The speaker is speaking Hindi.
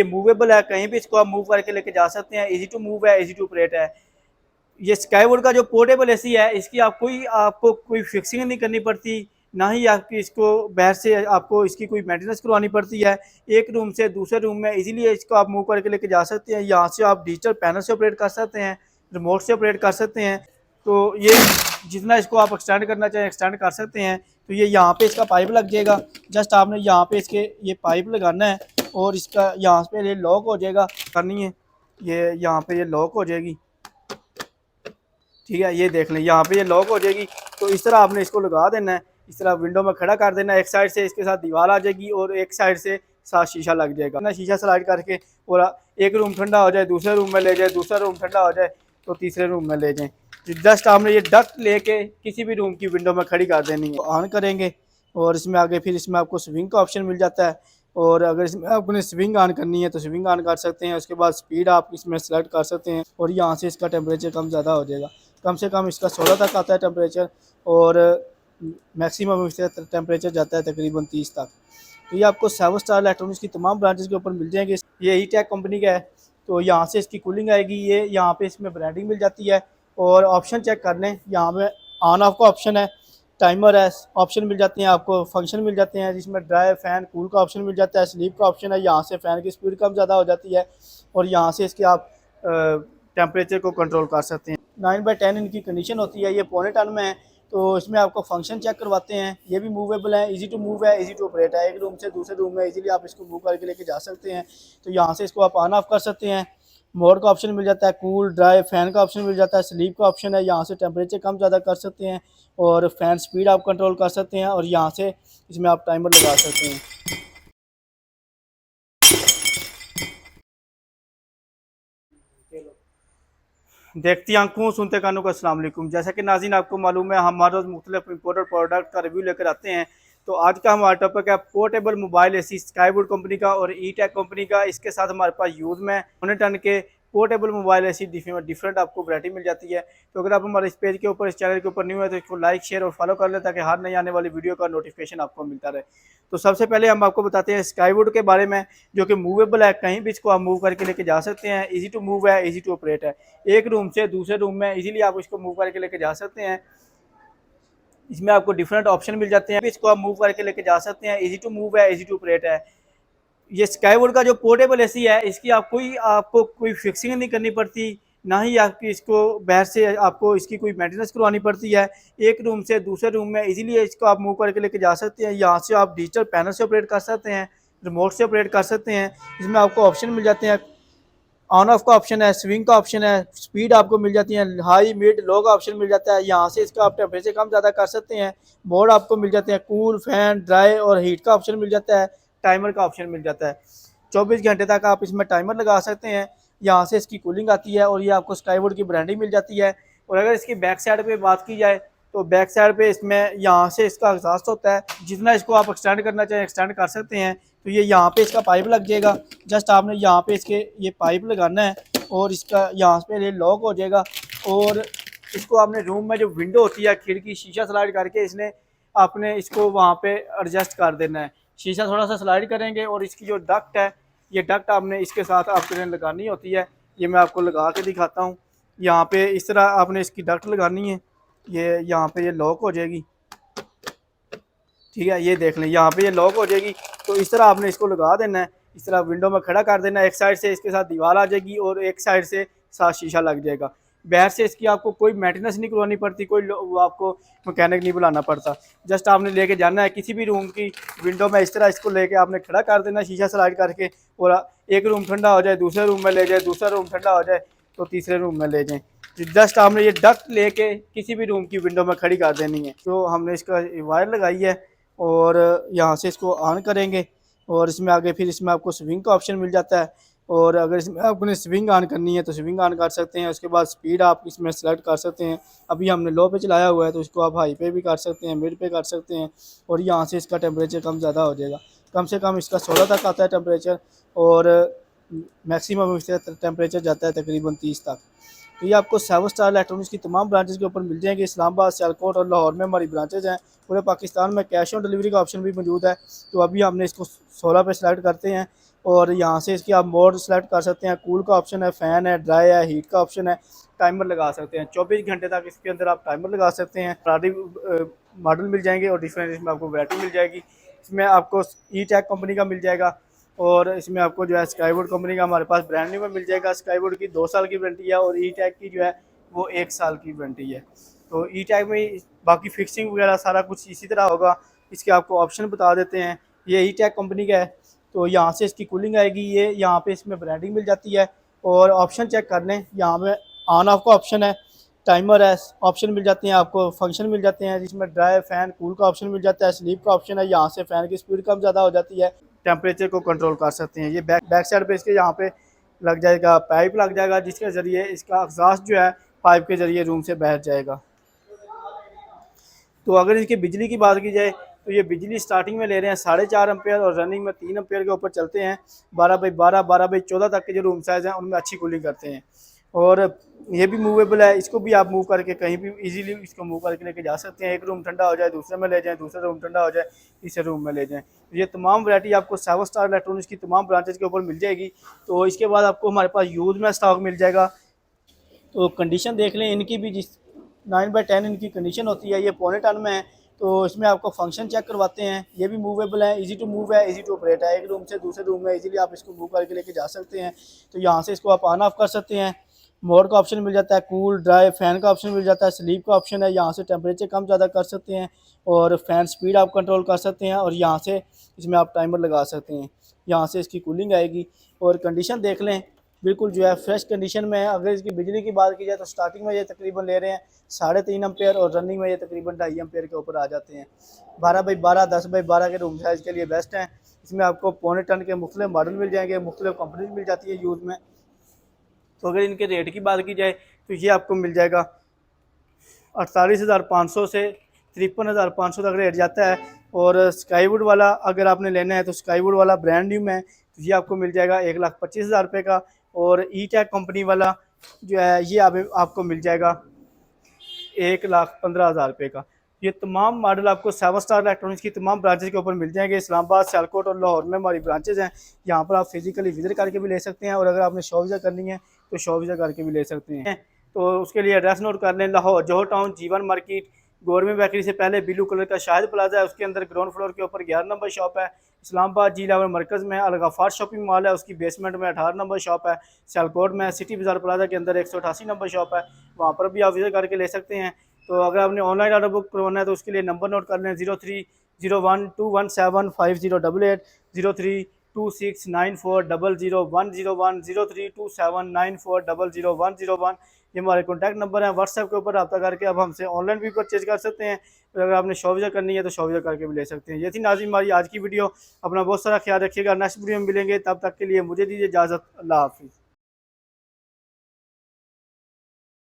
ये मूवेबल है, कहीं भी इसको आप मूव करके लेके जा सकते हैं। इजी टू मूव है, इजी टू ऑपरेट है। ये स्काईवुड का जो पोर्टेबल एसी है, इसकी आपको कोई फिक्सिंग नहीं करनी पड़ती, ना ही आपकी इसको बाहर से आपको इसकी कोई मेंटेनेंस करवानी पड़ती है। एक रूम से दूसरे रूम में इजीली इसको आप मूव करके लेके जा सकते हैं। यहाँ से आप डिजिटल पैनल से ऑपरेट कर सकते हैं, रिमोट से ऑपरेट कर सकते हैं। तो ये जितना इसको आप एक्सटेंड करना चाहें एक्सटेंड कर सकते हैं। तो ये यहाँ पे इसका पाइप लग जाएगा। जस्ट आपने यहाँ पे इसके ये पाइप लगाना है और इसका यहाँ पे ये लॉक हो जाएगा, करनी है ये यहाँ पे ये लॉक हो जाएगी। ठीक है, ये देख लें यहाँ पे ये लॉक हो जाएगी। तो इस तरह आपने इसको लगा देना है, इस तरह विंडो में खड़ा कर देना है। एक साइड से इसके साथ दीवार आ जाएगी और एक साइड से साथ शीशा लग जाएगा ना। शीशा स्लाइड करके और एक रूम ठंडा हो जाए दूसरे रूम में ले जाए, दूसरा रूम ठंडा हो जाए तो तीसरे रूम में ले जाए। जस्ट आपने ये डक्ट लेके किसी भी रूम की विंडो में खड़ी कर देनी है। ऑन करेंगे और इसमें आगे फिर इसमें आपको स्विंग का ऑप्शन मिल जाता है। और अगर इसमें आपने स्विंग ऑन करनी है तो स्विंग ऑन कर सकते हैं। उसके बाद स्पीड आप इसमें सेलेक्ट कर सकते हैं और यहाँ से इसका टेम्परेचर कम ज़्यादा हो जाएगा। कम से कम इसका 16 तक आता है टेम्परेचर और मैक्सिमम इसका टेम्परेचर जाता है तकरीबन 30 तक। तो ये आपको 7 स्टार इलेक्ट्रॉनिक्स की तमाम ब्रांचेस के ऊपर मिल जाएंगे। ये हीटेक कंपनी का है, तो यहाँ से इसकी कूलिंग आएगी। ये यहाँ पे इसमें ब्रांडिंग मिल जाती है और ऑप्शन चेक कर लें। यहाँ पे ऑन ऑफ का ऑप्शन है, टाइमर है, ऑप्शन मिल जाते हैं आपको, फंक्शन मिल जाते हैं जिसमें ड्राई फैन कूल का ऑप्शन मिल जाता है, स्लीप का ऑप्शन है। यहाँ से फ़ैन की स्पीड कम ज़्यादा हो जाती है और यहाँ से इसके आप टेम्परेचर को कंट्रोल कर सकते हैं। 9/10 इनकी कंडीशन होती है। ये पौने टन में है, तो इसमें आपको फंक्शन चेक करवाते हैं। ये भी मूवेबल है, इजी टू मूव है, इजी टू ऑपरेट है। एक रूम से दूसरे रूम में इजीली आप इसको मूव करके लेके जा सकते हैं। तो यहाँ से इसको आप ऑन ऑफ कर सकते हैं। मोड का ऑप्शन मिल जाता है, कूल ड्राई फैन का ऑप्शन मिल जाता है, स्लीप का ऑप्शन है। यहाँ से टेम्परेचर कम ज़्यादा कर सकते हैं और फैन स्पीड आप कंट्रोल कर सकते हैं और यहाँ से इसमें आप टाइमर लगा सकते हैं। देखती आंखों सुनते कानों का अस्सलाम वालेकुम। जैसा कि नाज़रीन आपको मालूम है, हम हर रोज़ मुख्तलिफ इंपोर्टेड प्रोडक्ट का रिव्यू लेकर आते हैं। तो आज का हमारा टॉपिक है portable mobile AC skyward company का और ईटेक कंपनी का। इसके साथ हमारे पास यूज़ में 1 टन के पोर्टेबल मोबाइल एसी डिफरेंट आपको वैरायटी मिल जाती है। तो अगर आप हमारे इस पेज के ऊपर, इस चैनल के ऊपर न्यू है तो इसको लाइक शेयर और फॉलो कर लें ताकि हर नई आने वाली वीडियो का नोटिफिकेशन आपको मिलता रहे। तो सबसे पहले हम आपको बताते हैं स्काईवुड के बारे में, जो कि मूवेबल है, कहीं भी इसको आप मूव करके लेके जा सकते हैं। इजी टू मूव है, इजी टू ऑपरेट है। एक रूम से दूसरे रूम में इजीली आप इसको मूव करके लेके जा सकते हैं। इसमें आपको डिफरेंट ऑप्शन मिल जाते हैं, इसको आप मूव करके लेके जा सकते हैं। इजी टू मूव है, इजी टू ऑपरेट है। ये स्काईवुड का जो पोर्टेबल एसी है, इसकी आपको कोई फिक्सिंग नहीं करनी पड़ती, ना ही आपकी इसको बाहर से आपको इसकी कोई मेंटेनेंस करवानी पड़ती है। एक रूम से दूसरे रूम में इजीली इसको आप मूव करके लेके जा सकते हैं। यहाँ से आप डिजिटल पैनल से ऑपरेट कर सकते हैं, रिमोट से ऑपरेट कर सकते हैं। इसमें आपको ऑप्शन मिल जाते हैं, ऑन ऑफ का ऑप्शन है, स्विंग का ऑप्शन है, स्पीड आपको मिल जाती है, हाई मिड लो का ऑप्शन मिल जाता है। यहाँ से इसका आप टेम्परेचर कम ज़्यादा कर सकते हैं। मोड आपको मिल जाते हैं, कूल फैन ड्राई और हीट का ऑप्शन मिल जाता है। टाइमर का ऑप्शन मिल जाता है, 24 घंटे तक आप इसमें टाइमर लगा सकते हैं। यहाँ से इसकी कूलिंग आती है और ये आपको स्काईवुड की ब्रांडिंग मिल जाती है। और अगर इसकी बैक साइड पे बात की जाए तो बैक साइड पे इसमें यहाँ से इसका एग्जॉस्ट होता है। जितना इसको आप एक्सटेंड करना चाहें एक्सटेंड कर सकते हैं। तो ये यहाँ पे इसका पाइप लग जाएगा। जस्ट आपने यहाँ पे इसके ये पाइप लगाना है और इसका यहाँ पे ये लॉक हो जाएगा। और इसको आपने रूम में जो विंडो होती है, खिड़की, शीशा स्लाइड करके इसने आपने इसको वहाँ पे एडजस्ट कर देना है। शीशा थोड़ा सा स्लाइड करेंगे और इसकी जो डक्ट है, ये डक्ट आपने इसके साथ आपने लगानी होती है। ये मैं आपको लगा के दिखाता हूँ। यहाँ पे इस तरह आपने इसकी डक्ट लगानी है। ये यहाँ पे ये लॉक हो जाएगी। ठीक है, ये देख लें यहाँ पे ये लॉक हो जाएगी। तो इस तरह आपने इसको लगा देना है, इस तरह विंडो में खड़ा कर देना है। एक साइड से इसके साथ दीवार आ जाएगी और एक साइड से साथ शीशा लग जाएगा। बाहर से इसकी आपको कोई मेंटेनेंस नहीं करवानी पड़ती, कोई आपको मैकेनिक नहीं बुलाना पड़ता। जस्ट आपने लेके जाना है किसी भी रूम की विंडो में, इस तरह इसको लेके आपने खड़ा कर देना शीशा स्लाइड करके। और एक रूम ठंडा हो जाए दूसरे रूम में ले जाए, दूसरा रूम ठंडा हो जाए तो तीसरे रूम में ले जाएँ। जस्ट आपने ये डक्ट लेके किसी भी रूम की विंडो में खड़ी कर देनी है। तो हमने इसका वायर लगाई है और यहाँ से इसको ऑन करेंगे और इसमें आगे फिर इसमें आपको स्विंग का ऑप्शन मिल जाता है। और अगर इसमें आपने स्विंग ऑन करनी है तो स्विंग ऑन कर सकते हैं। उसके बाद स्पीड आप इसमें सेलेक्ट कर सकते हैं। अभी हमने लो पे चलाया हुआ है तो इसको आप हाई पे भी कर सकते हैं, मिड पे कर सकते हैं। और यहाँ से इसका टेम्परेचर कम ज़्यादा हो जाएगा। कम से कम इसका 16 तक आता है टेम्परेचर और मैक्सिमम इसका टेम्परेचर जाता है तकरीबन 30 तक। तो ये आपको 7 स्टार इलेक्ट्रॉनिक्स की तमाम ब्रांचेस के ऊपर मिल जाएंगे। इस्लामाबाद, सियालकोट और लाहौर में हमारी ब्रांचेज हैं। पूरे पाकिस्तान में कैश ऑन डिलीवरी का ऑप्शन भी मौजूद है। तो अभी हमने इसको 16 पे सेलेक्ट करते हैं और यहाँ से इसकी आप मोड सेलेक्ट कर सकते हैं, कूल का ऑप्शन है, फ़ैन है, ड्राई है, हीट का ऑप्शन है, टाइमर लगा सकते हैं। 24 घंटे तक इसके अंदर आप टाइमर लगा सकते हैं। फरारी मॉडल मिल जाएंगे और डिफरेंट इसमें आपको वैरायटी मिल जाएगी। इसमें आपको ई टैग कंपनी का मिल जाएगा और इसमें आपको जो है स्काईवुड कंपनी का हमारे पास ब्रांड न्यू में मिल जाएगा। स्काईवुड की 2 साल की वारंटी है और ई टैग की जो है वो 1 साल की वारंटी है। तो ई टैग में बाकी फिक्सिंग वगैरह सारा कुछ इसी तरह होगा। इसके आपको ऑप्शन बता देते हैं। ये ई टैग कंपनी का है, तो यहाँ से इसकी कूलिंग आएगी। ये यहाँ पे इसमें ब्रांडिंग मिल जाती है और ऑप्शन चेक कर लें। यहाँ पे ऑन ऑफ का ऑप्शन है, टाइमर है, ऑप्शन मिल जाते हैं आपको, फंक्शन मिल जाते हैं जिसमें ड्राई, फैन, कूल का ऑप्शन मिल जाता है, स्लीप का ऑप्शन है। यहाँ से फ़ैन की स्पीड कम ज़्यादा हो जाती है, टेम्परेचर को कंट्रोल कर सकते हैं। ये बैक साइड पे इसके यहाँ पे लग जाएगा, पाइप लग जाएगा जिसके ज़रिए इसका एग्जॉस्ट जो है पाइप के ज़रिए रूम से बाहर जाएगा। तो अगर इसकी बिजली की बात की जाए तो ये बिजली स्टार्टिंग में ले रहे हैं 4.5 एम्पेयर और रनिंग में 3 एम्पेयर के ऊपर चलते हैं। 12x12, 12x14 तक के जो रूम साइज़ हैं उनमें अच्छी कूलिंग करते हैं। और ये भी मूवेबल है, इसको भी आप मूव करके कहीं भी इजीली इसको मूव करके लेके जा सकते हैं। एक रूम ठंडा हो जाए दूसरे में ले जाएं, दूसरा रूम ठंडा हो जाए तीसरे रूम में ले जाएं। ये तमाम वैरायटी आपको 7 स्टार इलेक्ट्रॉनिक्स की तमाम ब्रांचेज के ऊपर मिल जाएगी। तो इसके बाद आपको हमारे पास यूज़ में स्टॉक मिल जाएगा। तो कंडीशन देख लें इनकी भी, जिस 9/10 इनकी कंडीशन होती है। ये पौने टन में है, तो इसमें आपको फंक्शन चेक करवाते हैं। ये भी मूवेबल है, इजी टू मूव है, इजी टू ऑपरेट है। एक रूम से दूसरे रूम में इजीली आप इसको मूव करके लेके जा सकते हैं। तो यहाँ से इसको आप ऑन ऑफ कर सकते हैं। मोड का ऑप्शन मिल जाता है, कूल, ड्राई, फ़ैन का ऑप्शन मिल जाता है, स्लीप का ऑप्शन है। यहाँ से टेम्परेचर कम ज़्यादा कर सकते हैं और फ़ैन स्पीड आप कंट्रोल कर सकते हैं और यहाँ से इसमें आप टाइमर लगा सकते हैं। यहाँ से इसकी कूलिंग आएगी और कंडीशन देख लें बिल्कुल जो है फ्रेश कंडीशन में है। अगर इसकी बिजली की बात की जाए तो स्टार्टिंग में ये तकरीबन ले रहे हैं 3.5 एम्पेयर और रनिंग में ये तकरीबन 2.5 एम्पेयर के ऊपर आ जाते हैं। 12x12, 10x12 के रूम साइज़ के लिए बेस्ट हैं। इसमें आपको पौने टन के मुख्तलिफ मॉडल मिल जाएंगे, मुख्तलिफ कंपनी मिल जाती है यूज़ में। तो अगर इनके रेट की बात की जाए तो ये आपको मिल जाएगा 48,500 से 53,500 तक रेट जाता है। और स्काईवुड वाला अगर आपने लेना है तो स्काईवुड वाला ब्रांड न्यू में तो ये आपको मिल जाएगा 1,25,000 रुपये का। और ई टैग कंपनी वाला जो है ये आपको मिल जाएगा 1,15,000 रुपये का। ये तमाम मॉडल आपको 7 स्टार इलेक्ट्रॉनिक्स की तमाम ब्रांचेज के ऊपर मिल जाएंगे। इस्लामाबाद, सियालकोट और लाहौर में हमारी ब्रांचेज हैं। यहाँ पर आप फिजिकली विजिट करके भी ले सकते हैं और अगर आपने शॉप विजिट करनी है तो शॉप विजिट करके भी ले सकते हैं। तो उसके लिए एड्रेस नोट कर लें, लाहौर जोहर टाउन, जीवन मार्केट, गवर्नमेंट बेकरी से पहले ब्लू कलर का शाहिद प्लाजा है, उसके अंदर ग्राउंड फ्लोर के ऊपर 11 नंबर शॉप है। इस्लामाबाद जी11 मरकज़ में अलगफार शॉपिंग मॉल है, उसकी बेसमेंट में 18 नंबर शॉप है। सियालकोट में सिटी बाज़ार प्लाजा के अंदर 188 नंबर शॉप है, वहाँ पर भी आप विजिट करके ले सकते हैं। तो अगर आपने ऑनलाइन ऑर्डर बुक करवाना है तो उसके लिए नंबर नोट कर लें 0301217508, 032694001001, 032794001001। ये हमारे कॉन्टैक्ट नंबर हैं। व्हाट्सएप के ऊपर रब्ता करके अब हमसे ऑनलाइन भी परचेज कर सकते हैं और अगर आपने शॉप विजिट करनी है तो शॉप विजिट करके भी ले सकते हैं। ये थी नाज़रीन हमारी आज की वीडियो। अपना बहुत सारा ख्याल रखिएगा, नेक्स्ट वीडियो में मिलेंगे, तब तक के लिए मुझे दीजिए इजाज़त। अल्लाह हाफिज़।